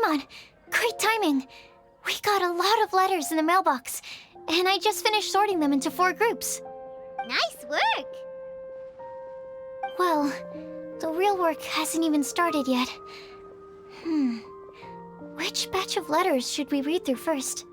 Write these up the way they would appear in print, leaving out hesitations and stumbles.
Paimon! Great timing! We got a lot of letters in the mailbox, and I just finished sorting them into 4 groups. Nice work! Well, the real work hasn't even started yet. Which batch of letters should we read through first?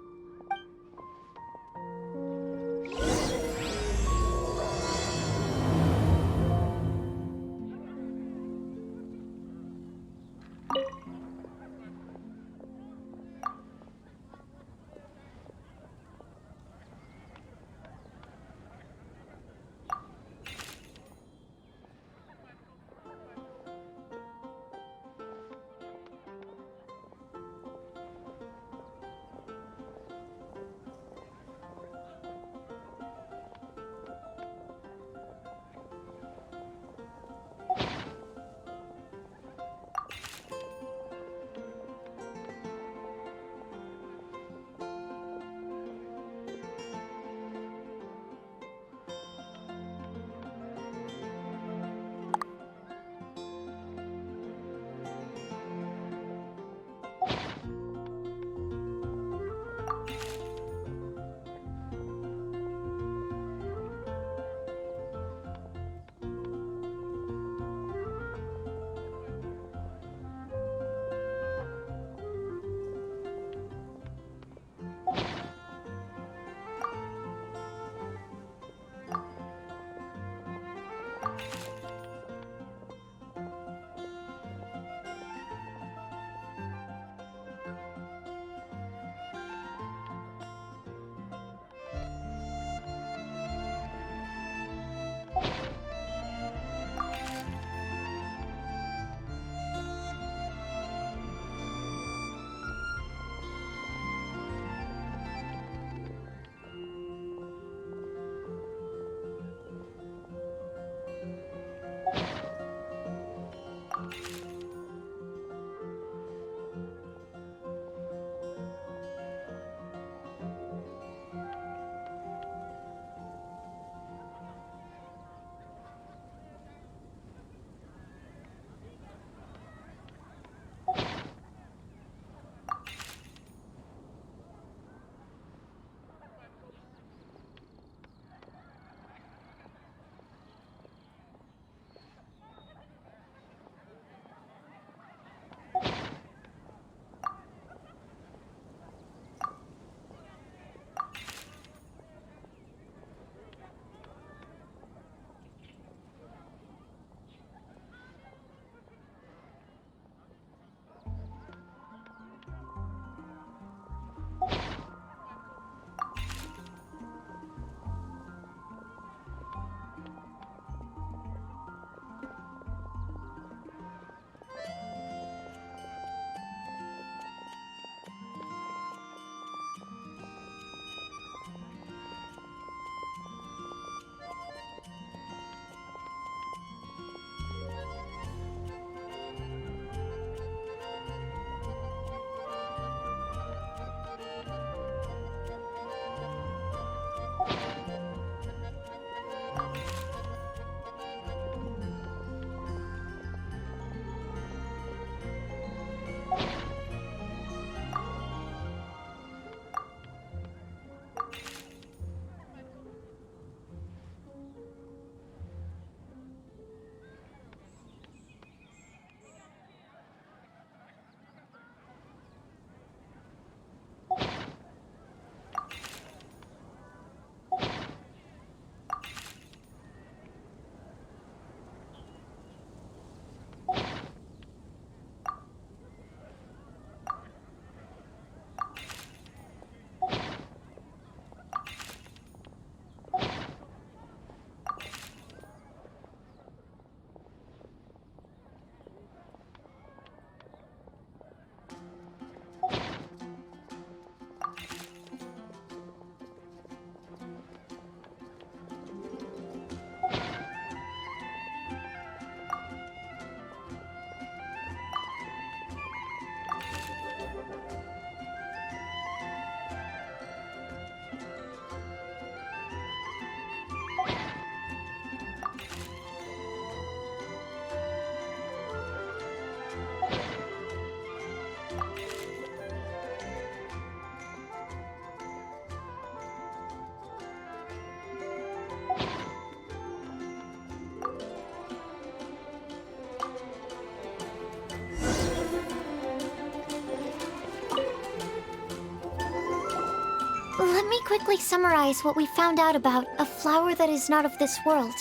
quickly summarize what we found out about a flower that is not of this world.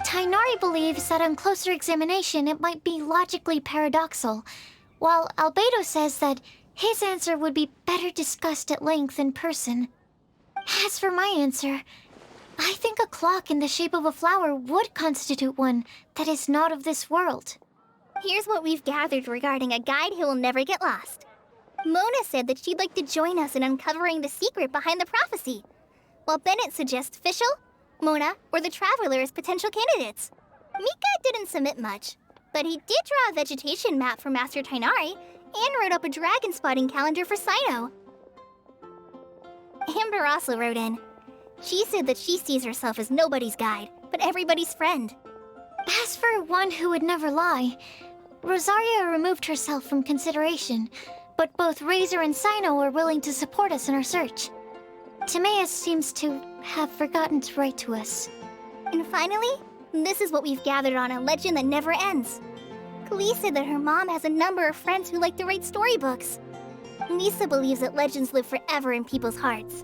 Tainari believes that on closer examination it might be logically paradoxal, while Albedo says that his answer would be better discussed at length in person. As for my answer, I think a clock in the shape of a flower would constitute one that is not of this world. Here's what we've gathered regarding a guide who will never get lost. Mona said that she'd like to join us in uncovering the secret behind the prophecy, while Bennett suggests Fischl, Mona, or the Traveler as potential candidates. Mika didn't submit much, but he did draw a vegetation map for Master Tainari and wrote up a dragon spotting calendar for Sino. Amber also wrote in. She said that she sees herself as nobody's guide, but everybody's friend. As for one who would never lie, Rosaria removed herself from consideration, but both Razor and Sino are willing to support us in our search. Timaeus seems to have forgotten to write to us. And finally, this is what we've gathered on a legend that never ends. Klee said that her mom has a number of friends who like to write storybooks. Lisa believes that legends live forever in people's hearts.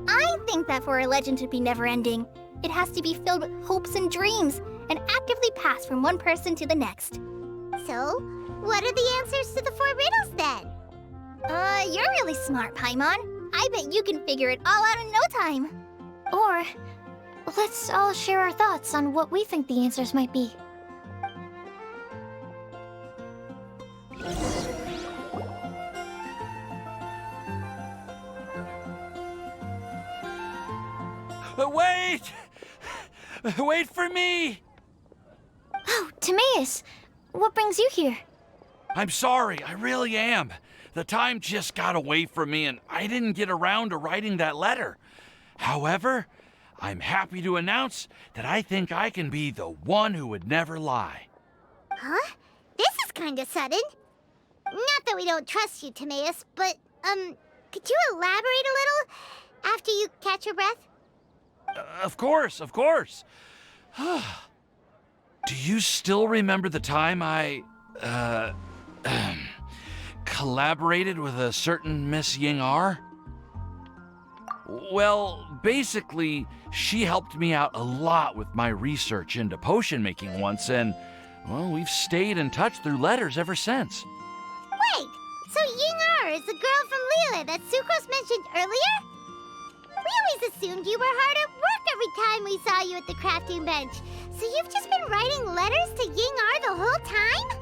I think that for a legend to be never-ending, it has to be filled with hopes and dreams and actively passed from one person to the next. So, what are the answers to the 4 riddles then? You're really smart, Paimon. I bet you can figure it all out in no time. Or, let's all share our thoughts on what we think the answers might be. Wait! Wait for me! Oh, Timaeus! What brings you here? I'm sorry, I really am. The time just got away from me and I didn't get around to writing that letter. However, I'm happy to announce that I think I can be the one who would never lie. Huh? This is kinda sudden. Not that we don't trust you, Timaeus, but, could you elaborate a little after you catch your breath? Of course, of course. Do you still remember the time I, collaborated with a certain Miss Ying-ar? Well, basically, she helped me out a lot with my research into potion making once, and, well, we've stayed in touch through letters ever since. Wait, so Ying-ar is the girl from Lila that Sucrose mentioned earlier? We always assumed you were hard at work every time we saw you at the crafting bench. So you've just been writing letters to Ying-ar the whole time?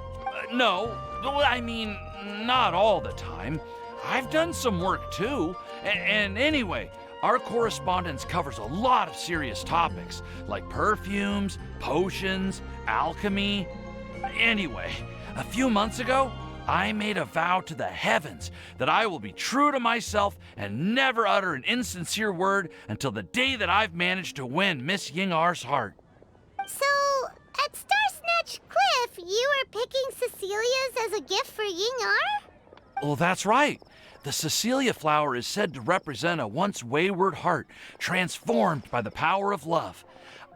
No, I mean, not all the time. I've done some work too. And anyway, our correspondence covers a lot of serious topics, like perfumes, potions, alchemy. Anyway, a few months ago, I made a vow to the heavens that I will be true to myself and never utter an insincere word until the day that I've managed to win Miss Ying-ar's heart. So, at Starsnatch Cliff, you were picking Cecilia's as a gift for Ying-ar? Well, that's right. The Cecilia flower is said to represent a once wayward heart, transformed by the power of love.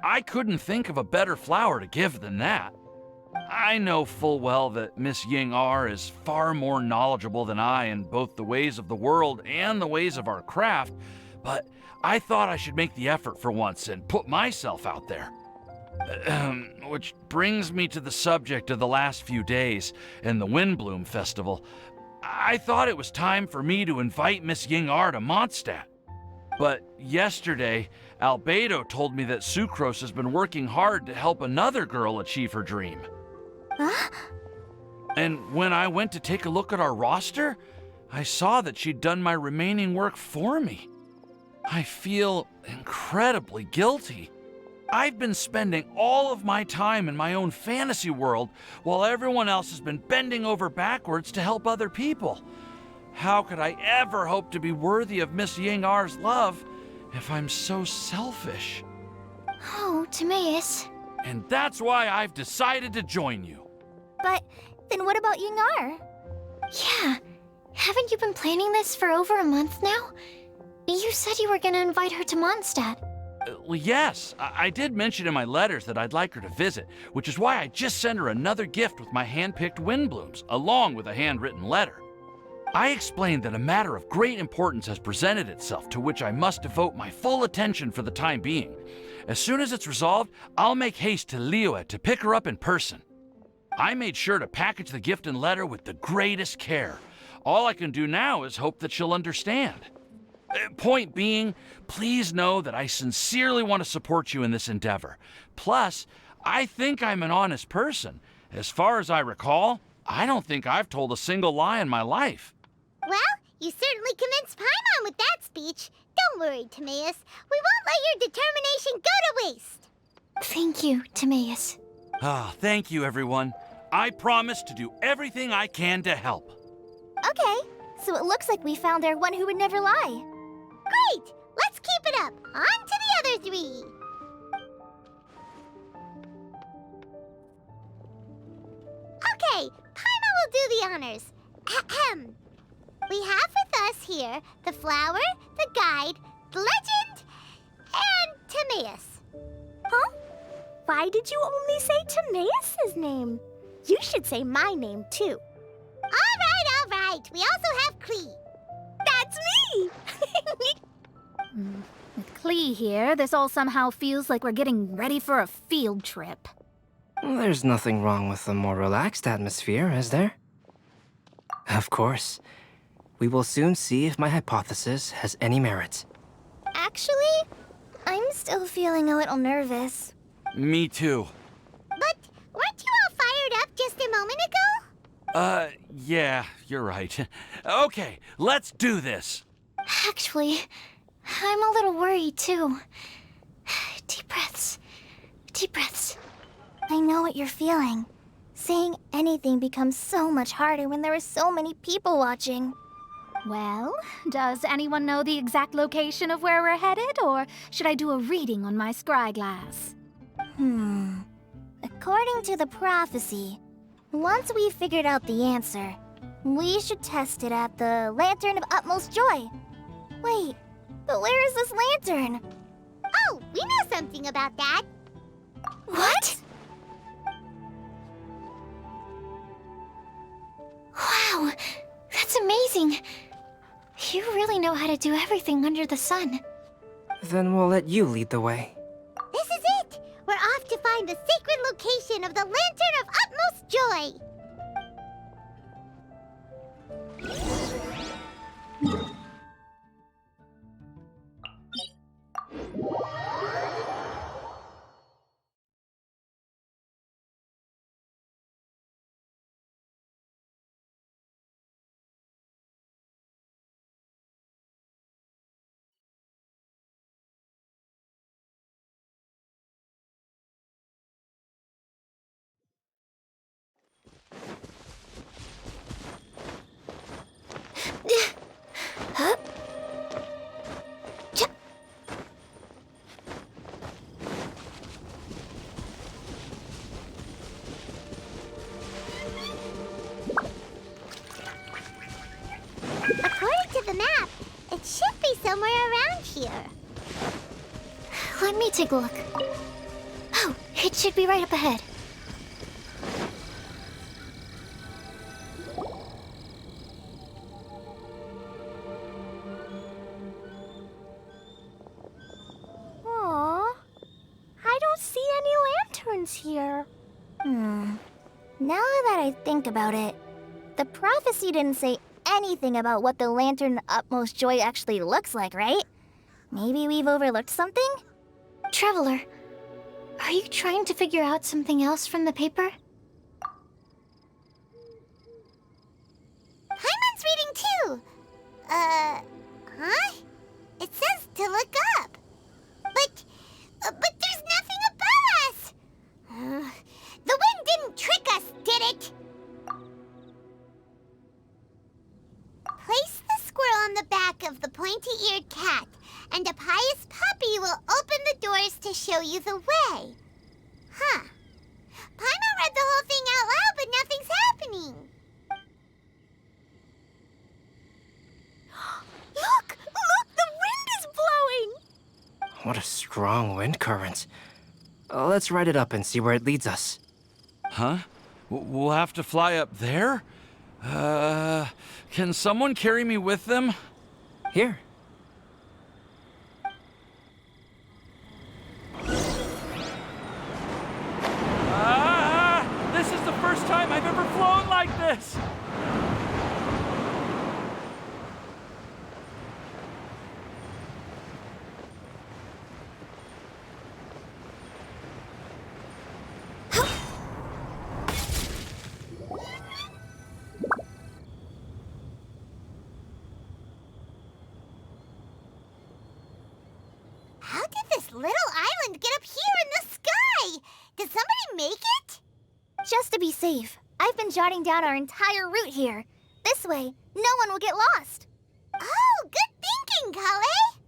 I couldn't think of a better flower to give than that. I know full well that Miss Ying-ar is far more knowledgeable than I in both the ways of the world and the ways of our craft, but I thought I should make the effort for once and put myself out there. Which brings me to the subject of the last few days and the Windbloom Festival. I thought it was time for me to invite Miss Ying-ar to Mondstadt. But yesterday, Albedo told me that Sucrose has been working hard to help another girl achieve her dream. Huh? And when I went to take a look at our roster, I saw that she'd done my remaining work for me. I feel incredibly guilty. I've been spending all of my time in my own fantasy world while everyone else has been bending over backwards to help other people. How could I ever hope to be worthy of Miss Ying-ar's love if I'm so selfish? Oh, Timaeus. And that's why I've decided to join you. But then what about Ying-ar? Yeah, haven't you been planning this for over a month now? You said you were gonna invite her to Mondstadt. Well, yes, I did mention in my letters that I'd like her to visit, which is why I just sent her another gift with my hand-picked Windblooms, along with a handwritten letter. I explained that a matter of great importance has presented itself to which I must devote my full attention for the time being. As soon as it's resolved, I'll make haste to Liyue to pick her up in person. I made sure to package the gift and letter with the greatest care. All I can do now is hope that she'll understand. Point being, please know that I sincerely want to support you in this endeavor. Plus, I think I'm an honest person. As far as I recall, I don't think I've told a single lie in my life. Well, you certainly convinced Paimon with that speech. Don't worry, Timaeus. We won't let your determination go to waste. Thank you, Timaeus. Thank you, everyone. I promise to do everything I can to help. Okay, so it looks like we found our one who would never lie. Great! Let's keep it up. On to the other three. Okay, Paimon will do the honors. Ahem. We have with us here the flower, the guide, the legend, and Timaeus. Huh? Why did you only say Timaeus' name? You should say my name, too. All right. We also have Klee. That's me! With Klee here, this all somehow feels like we're getting ready for a field trip. There's nothing wrong with a more relaxed atmosphere, is there? Of course. We will soon see if my hypothesis has any merit. Actually, I'm still feeling a little nervous. Me too. But weren't you all fired up just a moment ago? Yeah, you're right. Okay, let's do this. Actually, I'm a little worried too. Deep breaths. Deep breaths. I know what you're feeling. Saying anything becomes so much harder when there are so many people watching. Well, does anyone know the exact location of where we're headed, or should I do a reading on my scry glass? According to the prophecy, once we've figured out the answer, we should test it at the Lantern of Utmost Joy. Wait, but where is this lantern? Oh, we know something about that. What? Wow, that's amazing. You really know how to do everything under the sun. Then we'll let you lead the way. This is it. We're off to find the sacred location of the Lantern of Utmost Joy. According to the map, it should be somewhere around here. Let me take a look. Oh, it should be right up ahead. Aww, I don't see any lanterns here. Now that I think about it, the prophecy didn't say anything about what the Lantern of Utmost Joy actually looks like, right? Maybe we've overlooked something? Traveler, are you trying to figure out something else from the paper? Paimon's reading too. Huh? It says to look up. But there's nothing above us. The wind didn't trick us, did it? Place the squirrel on the back of the pointy-eared cat, and a pious puppy will open the doors to show you the way. Huh. Paimon read the whole thing out loud, but nothing's happening. Look! The wind is blowing! What a strong wind current. Let's ride it up and see where it leads us. Huh? We'll have to fly up there? Can someone carry me with them? Here. This is the first time I've ever flown like this! How did this little island get up here in the sky? Did somebody make it? Just to be safe, I've been jotting down our entire route here. This way, no one will get lost. Oh, good thinking, Kale.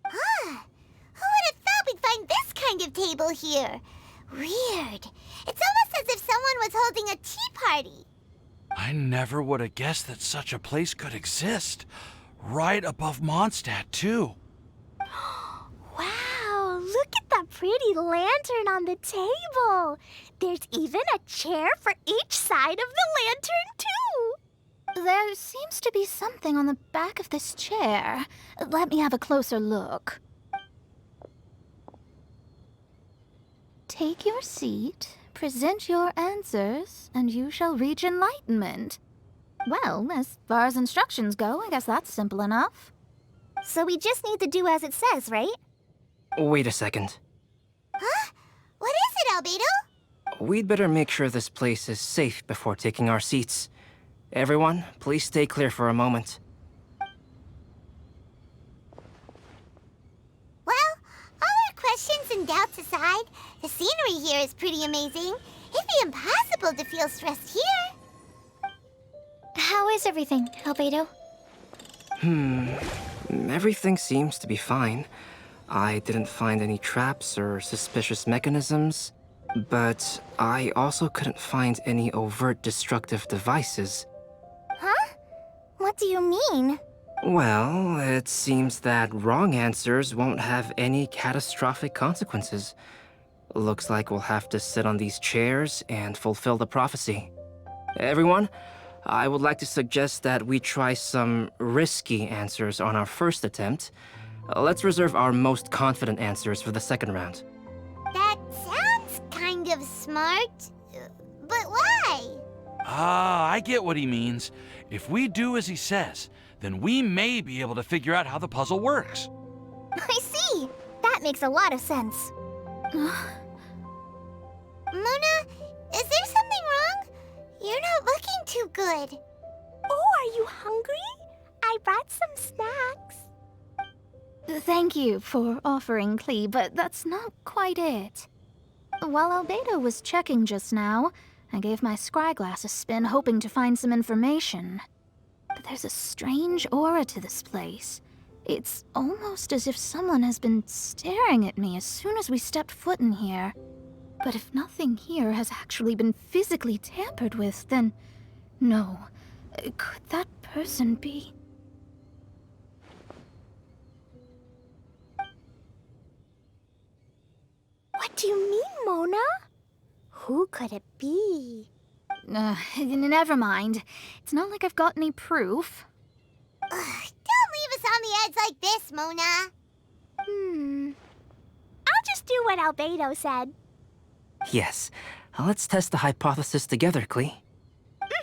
Ah, who would have thought we'd find this kind of table here? Weird. It's almost as if someone was holding a tea party. I never would have guessed that such a place could exist. Right above Mondstadt, too. Wow, look at that pretty lantern on the table. There's even a chair for each side of the lantern, too. There seems to be something on the back of this chair. Let me have a closer look. Take your seat, present your answers, and you shall reach enlightenment. Well, as far as instructions go, I guess that's simple enough. So we just need to do as it says, right? Wait a second. Huh? What is it, Albedo? We'd better make sure this place is safe before taking our seats. Everyone, please stay clear for a moment. Well, all our questions and doubts aside, the scenery here is pretty amazing. It'd be impossible to feel stressed here. How is everything, Albedo? Everything seems to be fine. I didn't find any traps or suspicious mechanisms, but I also couldn't find any overt destructive devices. Huh? What do you mean? Well, it seems that wrong answers won't have any catastrophic consequences. Looks like we'll have to sit on these chairs and fulfill the prophecy. Everyone, I would like to suggest that we try some risky answers on our first attempt. Let's reserve our most confident answers for the second round. That sounds kind of smart, but why? I get what he means. If we do as he says, then we may be able to figure out how the puzzle works. I see. That makes a lot of sense. Mona, is there something wrong? You're not looking too good. Oh, are you hungry? I brought some snacks. Thank you for offering, Klee, but that's not quite it. While Albedo was checking just now, I gave my scryglass a spin hoping to find some information. But there's a strange aura to this place. It's almost as if someone has been staring at me as soon as we stepped foot in here. But if nothing here has actually been physically tampered with, then no. Could that person be? What do you mean, Mona? Who could it be? Never mind. It's not like I've got any proof. Don't leave us on the edge like this, Mona. I'll just do what Albedo said. Yes, let's test the hypothesis together, Klee.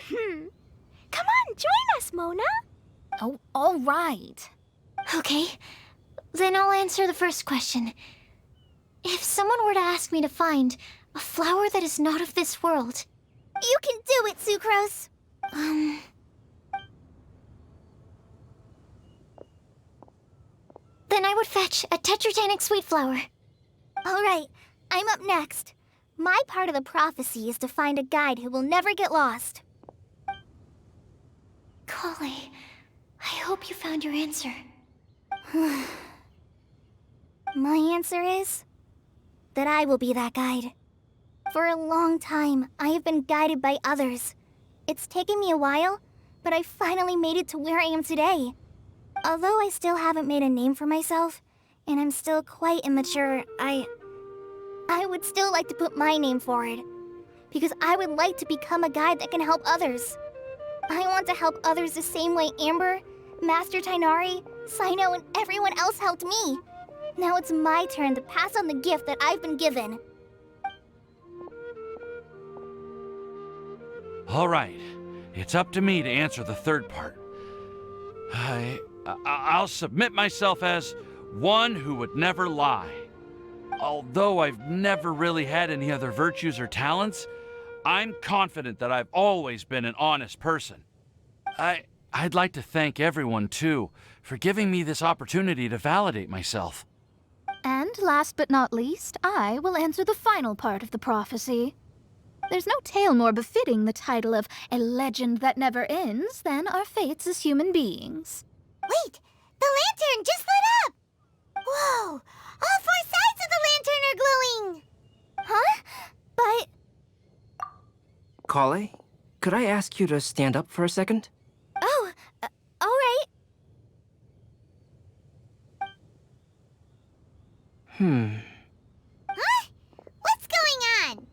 Come on, join us, Mona. Oh, all right. Okay, then I'll answer the first question. If someone were to ask me to find a flower that is not of this world, You can do it, Sucrose. then I would fetch a tetragenic sweet flower. All right, I'm up next. My part of the prophecy is to find a guide who will never get lost. Kale, I hope you found your answer. My answer is that I will be that guide. For a long time, I have been guided by others. It's taken me a while, but I finally made it to where I am today. Although I still haven't made a name for myself, and I'm still quite immature, I would still like to put my name forward. Because I would like to become a guide that can help others. I want to help others the same way Amber, Master Tainari, Sino, and everyone else helped me. Now it's my turn to pass on the gift that I've been given. All right, it's up to me to answer the third part. I'll submit myself as one who would never lie. Although I've never really had any other virtues or talents, I'm confident that I've always been an honest person. I'd like to thank everyone, too, for giving me this opportunity to validate myself. And last but not least, I will answer the final part of the prophecy. There's no tale more befitting the title of a legend that never ends than our fates as human beings. Wait! The lantern just lit up! Whoa! All four sides of the lantern are glowing! Huh? But... Kale, could I ask you to stand up for a second? Oh, alright. Huh? What's going on?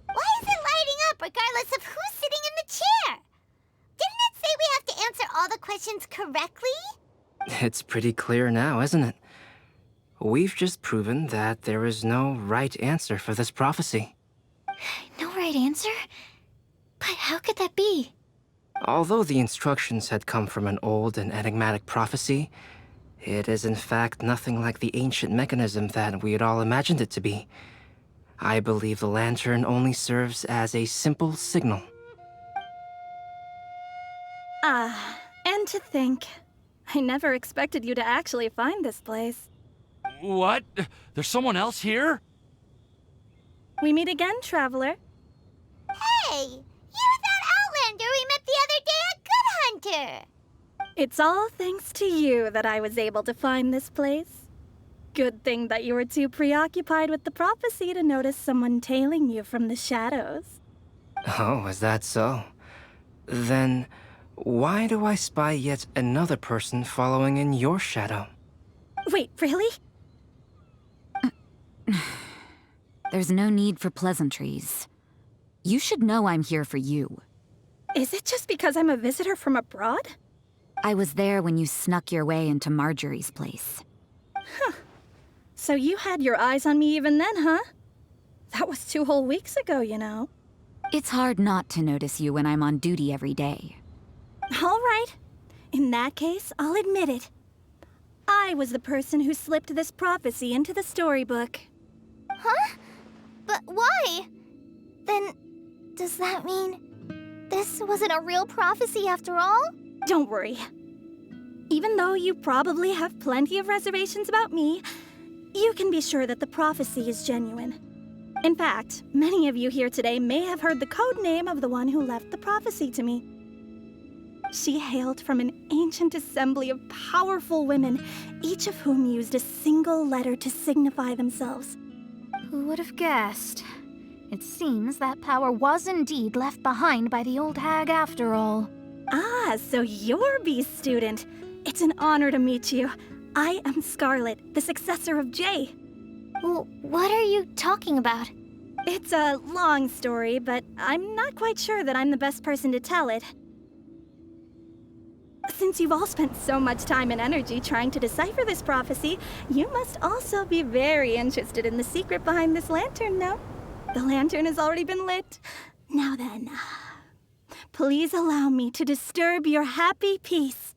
Why is it lighting up regardless of who's sitting in the chair? Didn't it say we have to answer all the questions correctly? It's pretty clear now, isn't it? We've just proven that there is no right answer for this prophecy. No right answer? But how could that be? Although the instructions had come from an old and enigmatic prophecy, it is in fact nothing like the ancient mechanism that we had all imagined it to be. I believe the lantern only serves as a simple signal. And to think, I never expected you to actually find this place. What? There's someone else here? We meet again, traveler. Hey! You're that Outlander we met the other day at Good Hunter! It's all thanks to you that I was able to find this place. Good thing that you were too preoccupied with the prophecy to notice someone tailing you from the shadows. Oh, is that so? Then, why do I spy yet another person following in your shadow? Wait, really? There's no need for pleasantries. You should know I'm here for you. Is it just because I'm a visitor from abroad? I was there when you snuck your way into Marjorie's place. So you had your eyes on me even then, huh? That was 2 whole weeks ago, you know. It's hard not to notice you when I'm on duty every day. All right. In that case, I'll admit it. I was the person who slipped this prophecy into the storybook. Huh? But why? Then, does that mean this wasn't a real prophecy after all? Don't worry. Even though you probably have plenty of reservations about me, you can be sure that the prophecy is genuine. In fact, many of you here today may have heard the code name of the one who left the prophecy to me. She hailed from an ancient assembly of powerful women, each of whom used a single letter to signify themselves. Who would have guessed? It seems that power was indeed left behind by the old hag after all. Ah, so you're B's student. It's an honor to meet you. I am Scarlet, the successor of Jay. Well, what are you talking about? It's a long story, but I'm not quite sure that I'm the best person to tell it. Since you've all spent so much time and energy trying to decipher this prophecy, you must also be very interested in the secret behind this lantern, no? The lantern has already been lit. Now then, please allow me to disturb your happy peace.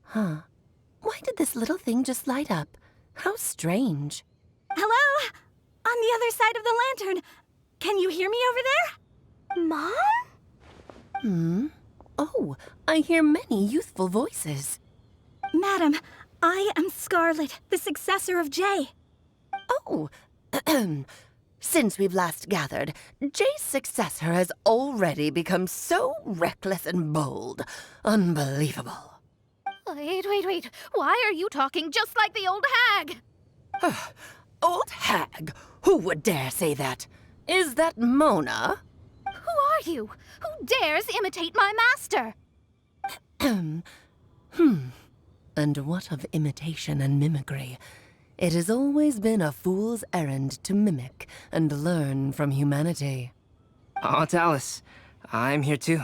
Huh. Why did this little thing just light up? How strange. Hello? On the other side of the lantern. Can you hear me over there? Mom? Oh, I hear many youthful voices. Madam, I am Scarlet, the successor of Jay. Oh, since we've last gathered, Jay's successor has already become so reckless and bold. Unbelievable. Wait. Why are you talking just like the old hag? Old hag? Who would dare say that? Is that Mona? Who are you? Who dares imitate my master? And what of imitation and mimicry? It has always been a fool's errand to mimic and learn from humanity. Aunt Alice, I'm here too.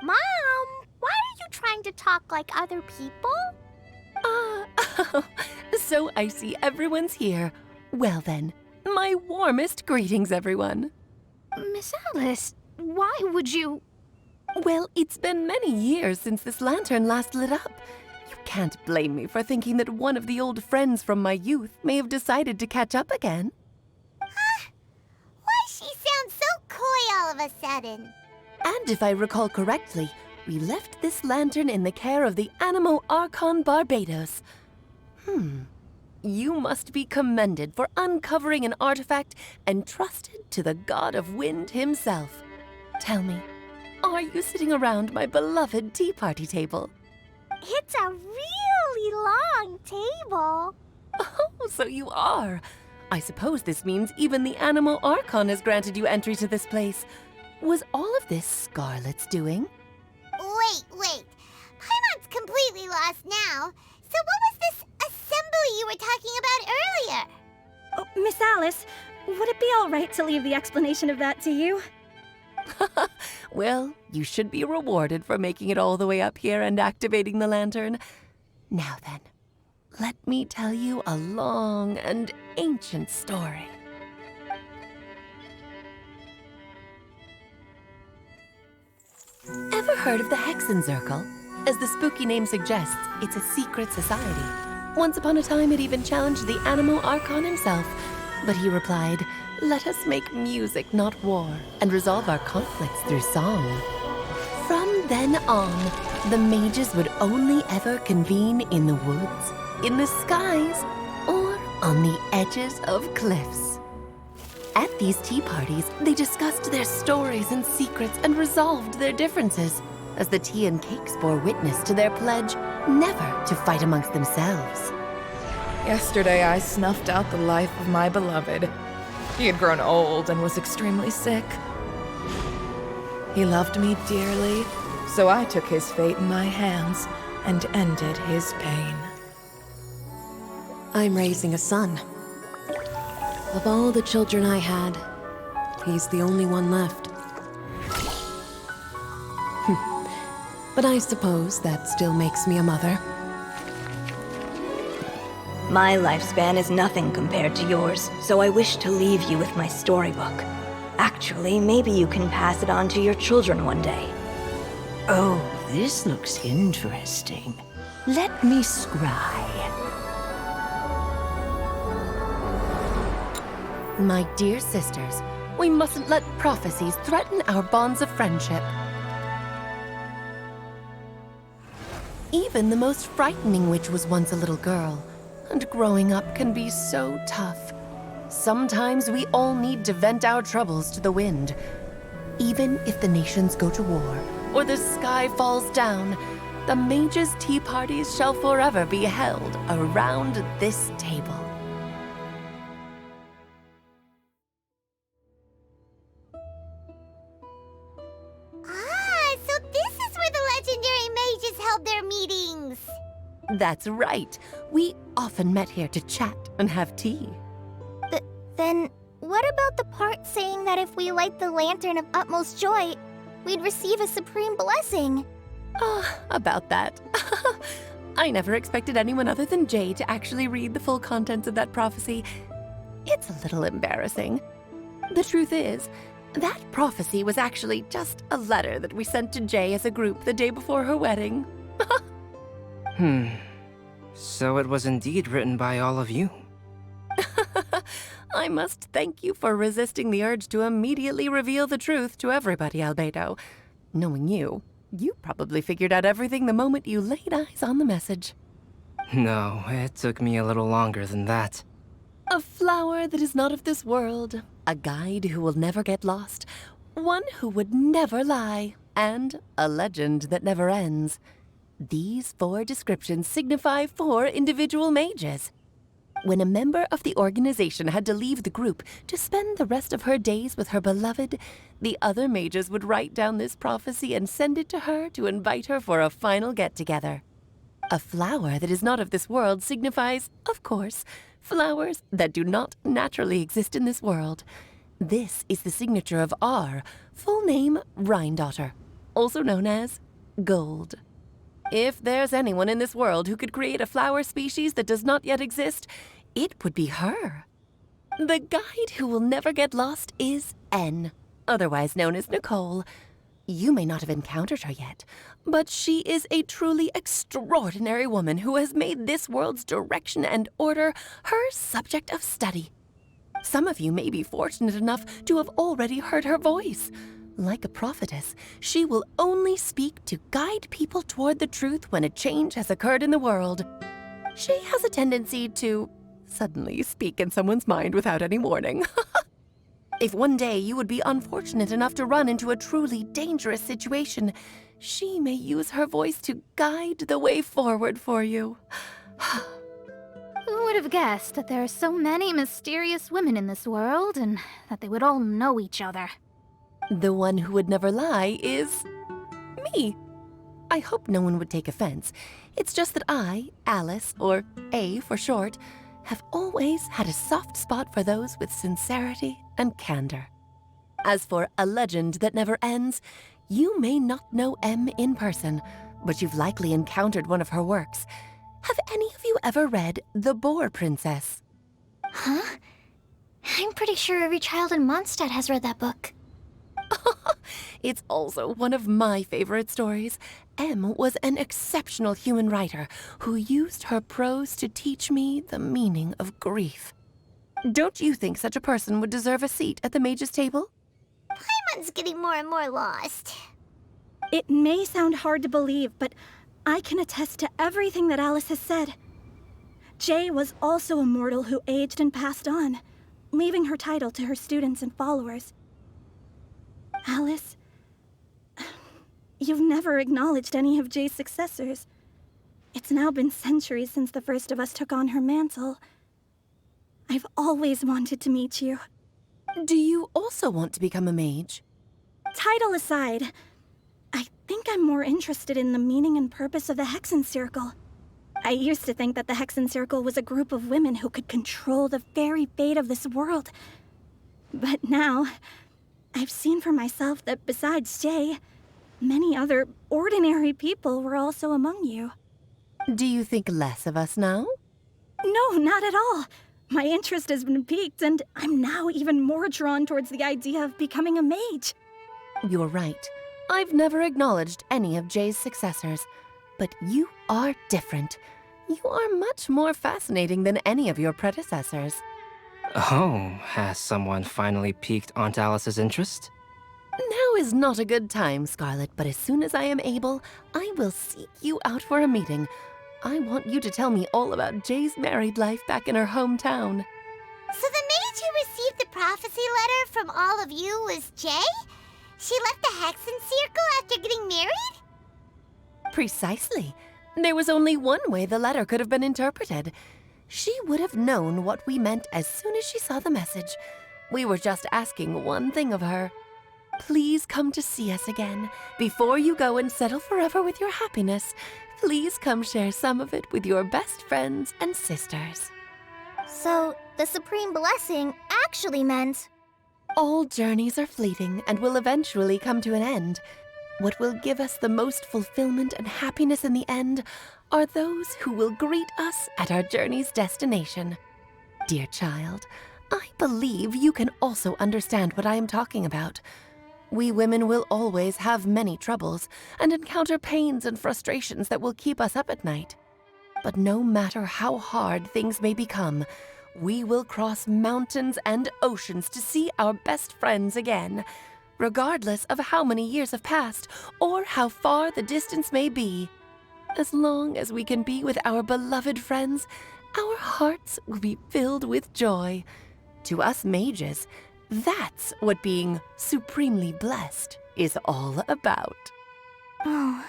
Mom, why are you trying to talk like other people? So I see everyone's here. Well then, my warmest greetings, everyone. Miss Alice, why would you... Well, it's been many years since this lantern last lit up. You can't blame me for thinking that one of the old friends from my youth may have decided to catch up again. Why she sounds so coy all of a sudden? And if I recall correctly, we left this lantern in the care of the Animo Archon Barbados. You must be commended for uncovering an artifact entrusted to the god of wind himself. Tell me, are you sitting around my beloved tea party table? It's a really long table. Oh, so you are. I suppose this means even the Animo Archon has granted you entry to this place. Was all of this Scarlet's doing? Wait. Paimon's completely lost now. So what was this assembly you were talking about earlier? Oh, Miss Alice, would it be all right to leave the explanation of that to you? Well, you should be rewarded for making it all the way up here and activating the lantern. Now then, let me tell you a long and ancient story. Ever heard of the Hexenzirkel? As the spooky name suggests, it's a secret society. Once upon a time, it even challenged the Animo Archon himself. But he replied, "Let us make music, not war, and resolve our conflicts through song." From then on, the mages would only ever convene in the woods, in the skies, or on the edges of cliffs. At these tea parties, they discussed their stories and secrets and resolved their differences, as the tea and cakes bore witness to their pledge never to fight amongst themselves. Yesterday I snuffed out the life of my beloved. He had grown old and was extremely sick. He loved me dearly, so I took his fate in my hands and ended his pain. I'm raising a son. Of all the children I had, he's the only one left. But I suppose that still makes me a mother. My lifespan is nothing compared to yours, so I wish to leave you with my storybook. Actually, maybe you can pass it on to your children one day. Oh, this looks interesting. Let me scry. My dear sisters, we mustn't let prophecies threaten our bonds of friendship. Even the most frightening witch was once a little girl, and growing up can be so tough. Sometimes we all need to vent our troubles to the wind. Even if the nations go to war, or the sky falls down, the mages' tea parties shall forever be held around this table. So this is where the legendary mages held their meetings. That's right. We often met here to chat and have tea. Then, what about the part saying that if we light the lantern of utmost joy, we'd receive a supreme blessing? About that. I never expected anyone other than Jay to actually read the full contents of that prophecy. It's a little embarrassing. The truth is, that prophecy was actually just a letter that we sent to Jay as a group the day before her wedding. So it was indeed written by all of you. I must thank you for resisting the urge to immediately reveal the truth to everybody, Albedo. Knowing you, you probably figured out everything the moment you laid eyes on the message. No, it took me a little longer than that. A flower that is not of this world, a guide who will never get lost, one who would never lie, and a legend that never ends. These 4 descriptions signify 4 individual mages. When a member of the organization had to leave the group to spend the rest of her days with her beloved, the other mages would write down this prophecy and send it to her to invite her for a final get-together. A flower that is not of this world signifies, of course, flowers that do not naturally exist in this world. This is the signature of our full name, Rhine-daughter, also known as Gold. If there's anyone in this world who could create a flower species that does not yet exist, it would be her. The guide who will never get lost is N, otherwise known as Nicole. You may not have encountered her yet, but she is a truly extraordinary woman who has made this world's direction and order her subject of study. Some of you may be fortunate enough to have already heard her voice. Like a prophetess, she will only speak to guide people toward the truth when a change has occurred in the world. She has a tendency to suddenly speak in someone's mind without any warning. If one day you would be unfortunate enough to run into a truly dangerous situation, she may use her voice to guide the way forward for you. Who would have guessed that there are so many mysterious women in this world and that they would all know each other? The one who would never lie is me. I hope no one would take offense. It's just that I, Alice, or A for short, have always had a soft spot for those with sincerity and candor. As for a legend that never ends, you may not know M in person, but you've likely encountered one of her works. Have any of you ever read The Boar Princess? Huh? I'm pretty sure every child in Mondstadt has read that book. It's also one of my favorite stories. M was an exceptional human writer who used her prose to teach me the meaning of grief. Don't you think such a person would deserve a seat at the mage's table? Paimon's getting more and more lost. It may sound hard to believe, but I can attest to everything that Alice has said. Jay was also a mortal who aged and passed on, leaving her title to her students and followers. Alice, you've never acknowledged any of Jay's successors. It's now been centuries since the first of us took on her mantle. I've always wanted to meet you. Do you also want to become a mage? Title aside, I think I'm more interested in the meaning and purpose of the Hexen Circle. I used to think that the Hexen Circle was a group of women who could control the very fate of this world. But now, I've seen for myself that besides Jay, many other ordinary people were also among you. Do you think less of us now? No, not at all. My interest has been piqued, and I'm now even more drawn towards the idea of becoming a mage. You're right. I've never acknowledged any of Jay's successors, but you are different. You are much more fascinating than any of your predecessors. Oh, has someone finally piqued Aunt Alice's interest? Now is not a good time, Scarlet, but as soon as I am able, I will seek you out for a meeting. I want you to tell me all about Jay's married life back in her hometown. So the mage who received the prophecy letter from all of you was Jay? She left the Hexen Circle after getting married? Precisely. There was only one way the letter could have been interpreted. She would have known what we meant as soon as she saw the message. We were just asking one thing of her. Please come to see us again. Before you go and settle forever with your happiness, please come share some of it with your best friends and sisters. So, the Supreme Blessing actually meant... All journeys are fleeting and will eventually come to an end. What will give us the most fulfillment and happiness in the end are those who will greet us at our journey's destination. Dear child, I believe you can also understand what I am talking about. We women will always have many troubles and encounter pains and frustrations that will keep us up at night. But no matter how hard things may become, we will cross mountains and oceans to see our best friends again, regardless of how many years have passed or how far the distance may be. As long as we can be with our beloved friends, our hearts will be filled with joy. To us mages, that's what being supremely blessed is all about. Oh.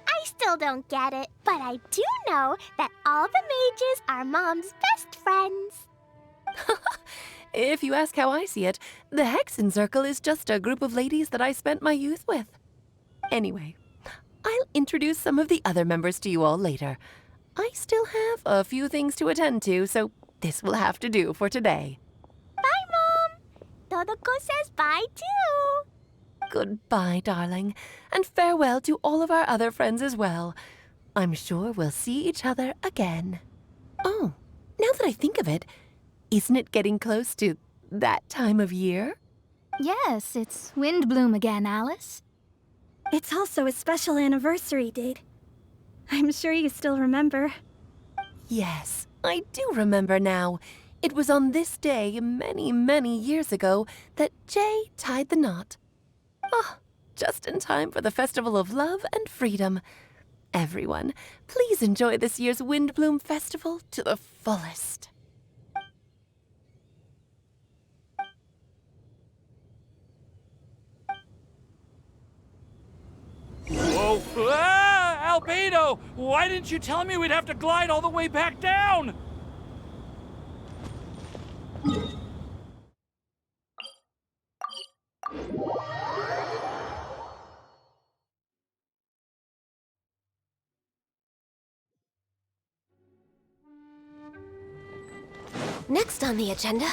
I still don't get it, but I do know that all the mages are Mom's best friends. If you ask how I see it, the Hexen Circle is just a group of ladies that I spent my youth with. Anyway, I'll introduce some of the other members to you all later. I still have a few things to attend to, so this will have to do for today. Bye, Mom! Todoko says bye too. Goodbye, darling, and farewell to all of our other friends as well. I'm sure we'll see each other again. Oh, now that I think of it, isn't it getting close to that time of year? Yes, it's wind bloom again, Alice. It's also a special anniversary date. I'm sure you still remember. Yes, I do remember now. It was on this day many, many years ago that Jay tied the knot. Oh, just in time for the Festival of Love and Freedom. Everyone, please enjoy this year's Windbloom Festival to the fullest. Whoa! Ah! Albedo! Why didn't you tell me we'd have to glide all the way back down? Next on the agenda...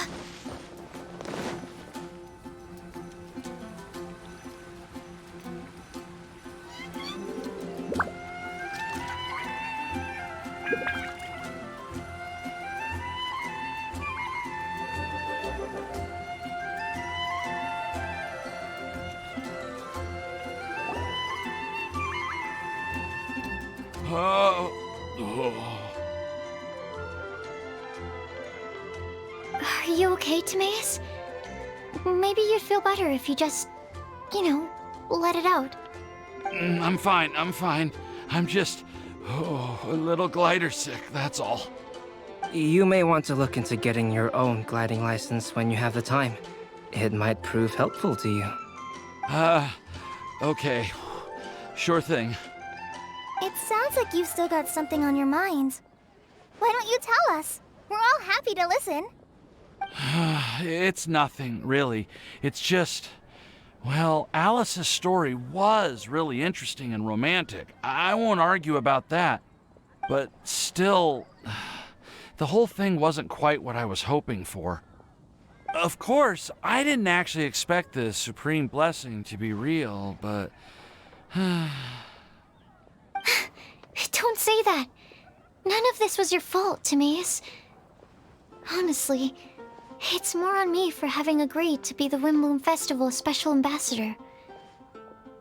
Are you okay, Timaeus? Maybe you'd feel better if you just, let it out. I'm fine, I'm fine. I'm just, a little glider sick, that's all. You may want to look into getting your own gliding license when you have the time. It might prove helpful to you. Okay. Sure thing. It sounds like you've still got something on your mind. Why don't you tell us? We're all happy to listen. It's nothing, really. It's just... Well, Alice's story was really interesting and romantic. I won't argue about that. But still, the whole thing wasn't quite what I was hoping for. Of course, I didn't actually expect the Supreme Blessing to be real, but... Don't say that. None of this was your fault, Timaeus. Honestly, it's more on me for having agreed to be the Windbloom Festival Special Ambassador.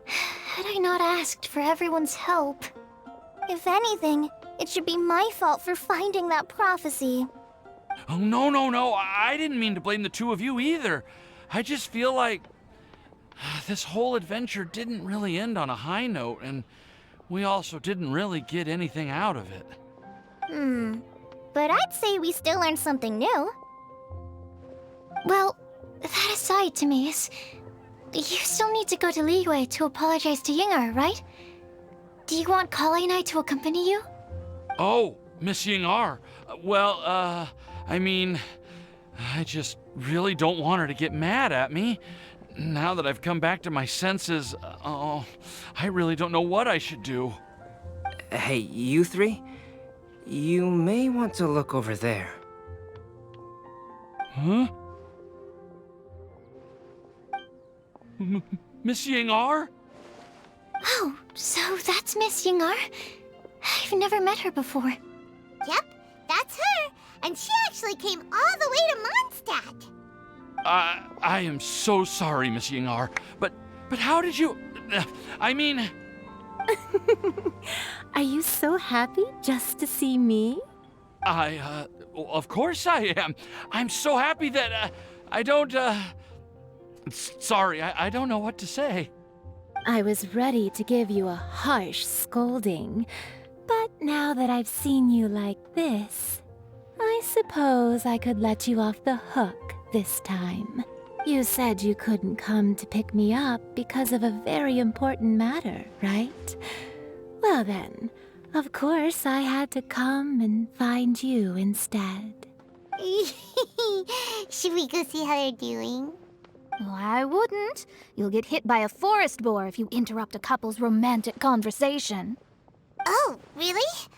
Had I not asked for everyone's help... If anything, it should be my fault for finding that prophecy. Oh, no. I didn't mean to blame the two of you either. I just feel like... this whole adventure didn't really end on a high note, and we also didn't really get anything out of it. But I'd say we still learned something new. Well, that aside, Timaeus, you still need to go to Liyue to apologize to Yingar, right? Do you want Kale and I to accompany you? Oh, Miss Yingar. Well, I mean, I just really don't want her to get mad at me. Now that I've come back to my senses, I really don't know what I should do. Hey, you three? You may want to look over there. Huh? Miss Yingar? Oh, so that's Miss Yingar? I've never met her before. Yep, that's her. And she actually came all the way to Mondstadt. I am so sorry, Miss Yingar, but how did you... I mean... Are you so happy just to see me? Of course I am. I'm so happy that, I don't, Sorry, I don't know what to say. I was ready to give you a harsh scolding, but now that I've seen you like this, I suppose I could let you off the hook this time. You said you couldn't come to pick me up because of a very important matter, right? Well then, of course I had to come and find you instead. Should we go see how they're doing? Oh, I wouldn't. You'll get hit by a forest boar if you interrupt a couple's romantic conversation. Oh, really?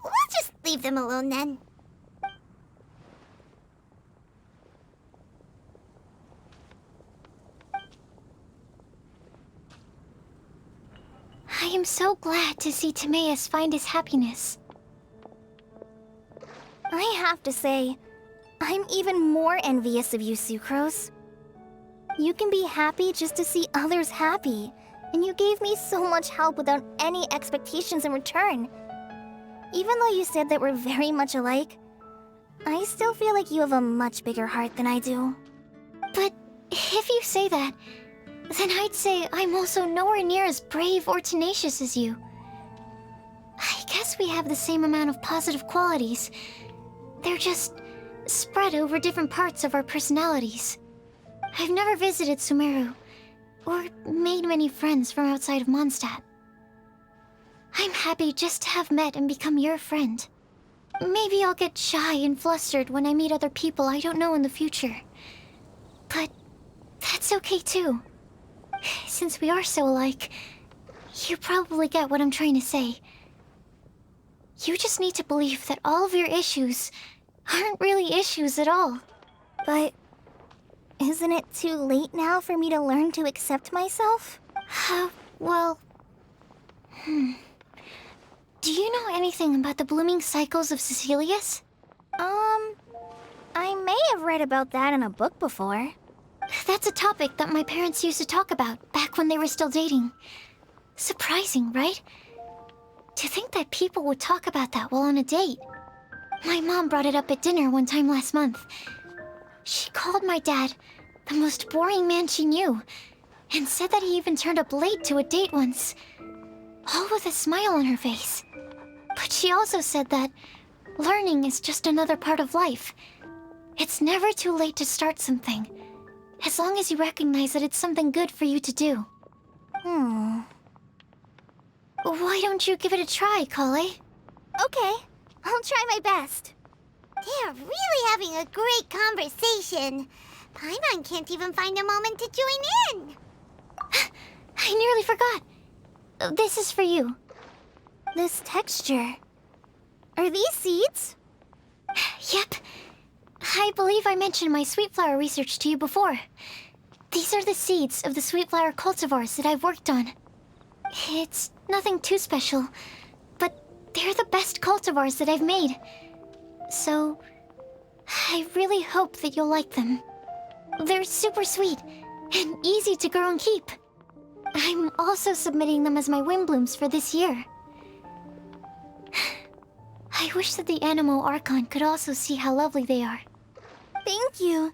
We'll just leave them alone then. so glad to see Timaeus find his happiness. I have to say, I'm even more envious of you, Sucrose. You can be happy just to see others happy, and you gave me so much help without any expectations in return. Even though you said that we're very much alike, I still feel like you have a much bigger heart than I do. But if you say that, then I'd say I'm also nowhere near as brave or tenacious as you. I guess we have the same amount of positive qualities. They're just spread over different parts of our personalities. I've never visited Sumeru, or made many friends from outside of Mondstadt. I'm happy just to have met and become your friend. Maybe I'll get shy and flustered when I meet other people I don't know in the future. But that's okay too. Since we are so alike, you probably get what I'm trying to say. You just need to believe that all of your issues aren't really issues at all. But isn't it too late now for me to learn to accept myself? Well... Do you know anything about the blooming cycles of Cecilius? I may have read about that in a book before. That's a topic that my parents used to talk about back when they were still dating. Surprising, right? To think that people would talk about that while on a date. My mom brought it up at dinner one time last month. She called my dad the most boring man she knew, and said that he even turned up late to a date once, all with a smile on her face. But she also said that learning is just another part of life. It's never too late to start something, as long as you recognize that it's something good for you to do. Why don't you give it a try, Kale? Okay, I'll try my best. They are really having a great conversation. Paimon can't even find a moment to join in. I nearly forgot. This is for you. This texture. Are these seeds? Yep. I believe I mentioned my sweet flower research to you before. These are the seeds of the sweet flower cultivars that I've worked on. It's nothing too special, but they're the best cultivars that I've made. So, I really hope that you'll like them. They're super sweet and easy to grow and keep. I'm also submitting them as my wind blooms for this year. I wish that the Animo Archon could also see how lovely they are. Thank you.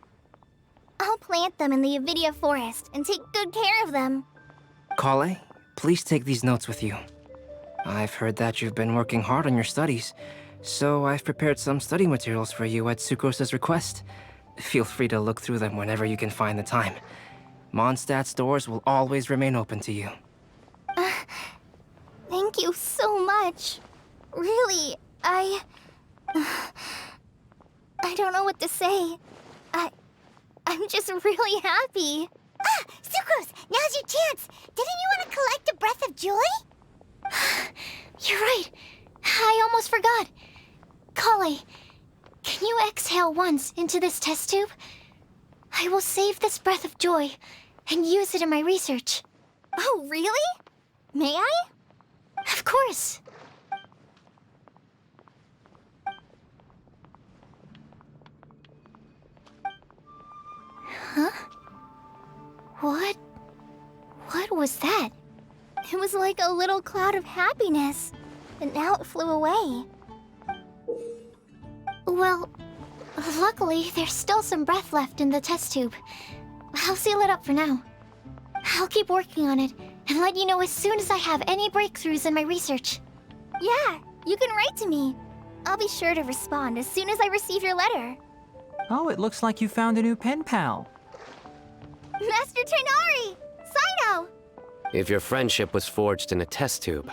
I'll plant them in the Avidia forest and take good care of them. Kale, please take these notes with you. I've heard that you've been working hard on your studies, so I've prepared some study materials for you at Sucrose's request. Feel free to look through them whenever you can find the time. Mondstadt's doors will always remain open to you. Thank you so much. Really, I don't know what to say. I'm just really happy. Sucrose, now's your chance. Didn't you want to collect a breath of joy? You're right. I almost forgot. Kale, can you exhale once into this test tube? I will save this breath of joy and use it in my research. Oh, really? May I? Of course. Huh? What was that? It was like a little cloud of happiness, but now it flew away. Well, luckily, there's still some breath left in the test tube. I'll seal it up for now. I'll keep working on it and let you know as soon as I have any breakthroughs in my research. Yeah, you can write to me. I'll be sure to respond as soon as I receive your letter. Oh, it looks like you found a new pen pal. Master Tainari! Sino! If your friendship was forged in a test tube,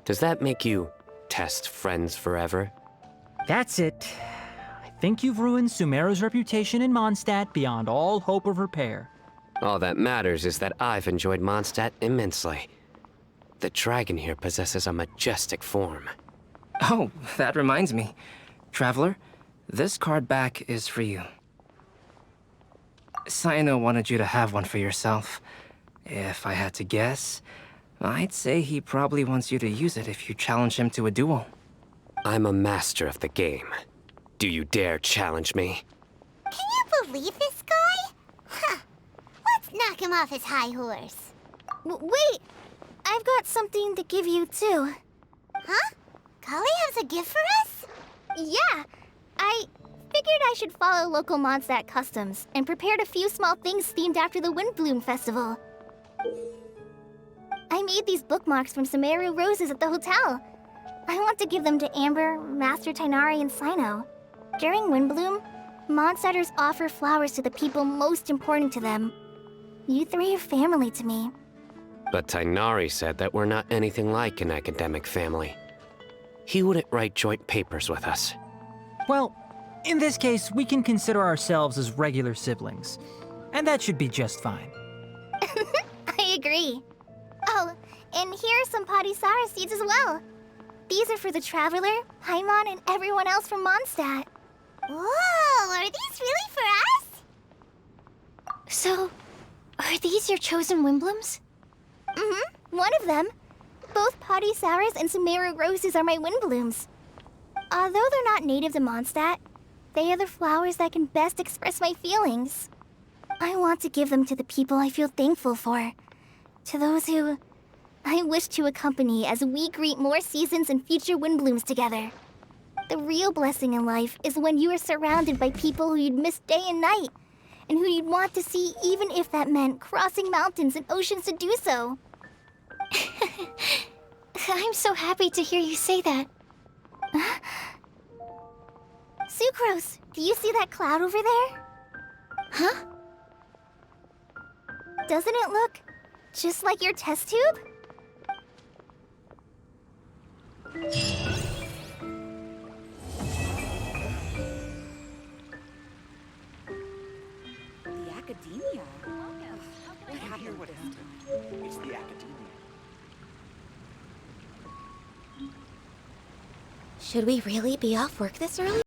does that make you test friends forever? That's it. I think you've ruined Sumeru's reputation in Mondstadt beyond all hope of repair. All that matters is that I've enjoyed Mondstadt immensely. The dragon here possesses a majestic form. Oh, that reminds me. Traveler, this card back is for you. Sino wanted you to have one for yourself. If I had to guess, I'd say he probably wants you to use it if you challenge him to a duel. I'm a master of the game. Do you dare challenge me? Can you believe this guy? Huh. Let's knock him off his high horse. Wait! I've got something to give you, too. Huh? Kali has a gift for us? Yeah! I figured I should follow local Mondstadt customs and prepared a few small things themed after the Windbloom Festival. I made these bookmarks from Sumeru roses at the hotel. I want to give them to Amber, Master Tighnari, and Sino. During Windbloom, Mondstadters offer flowers to the people most important to them. You three are family to me. But Tighnari said that we're not anything like an academic family. He wouldn't write joint papers with us. Well, in this case, we can consider ourselves as regular siblings. And that should be just fine. I agree. Oh, and here are some Padisara seeds as well. These are for the Traveler, Paimon, and everyone else from Mondstadt. Whoa, are these really for us? So, are these your chosen Windblooms? Mm-hmm, one of them. Both Padisaras and Sumeru roses are my Windblooms. Although they're not native to Mondstadt, they are the flowers that can best express my feelings. I want to give them to the people I feel thankful for. To those who I wish to accompany as we greet more seasons and future Windblooms together. The real blessing in life is when you are surrounded by people who you'd miss day and night, and who you'd want to see even if that meant crossing mountains and oceans to do so. I'm so happy to hear you say that. Sucrose, do you see that cloud over there? Huh? Doesn't it look just like your test tube? The academia? What happened with it? It's the academia. Should we really be off work this early?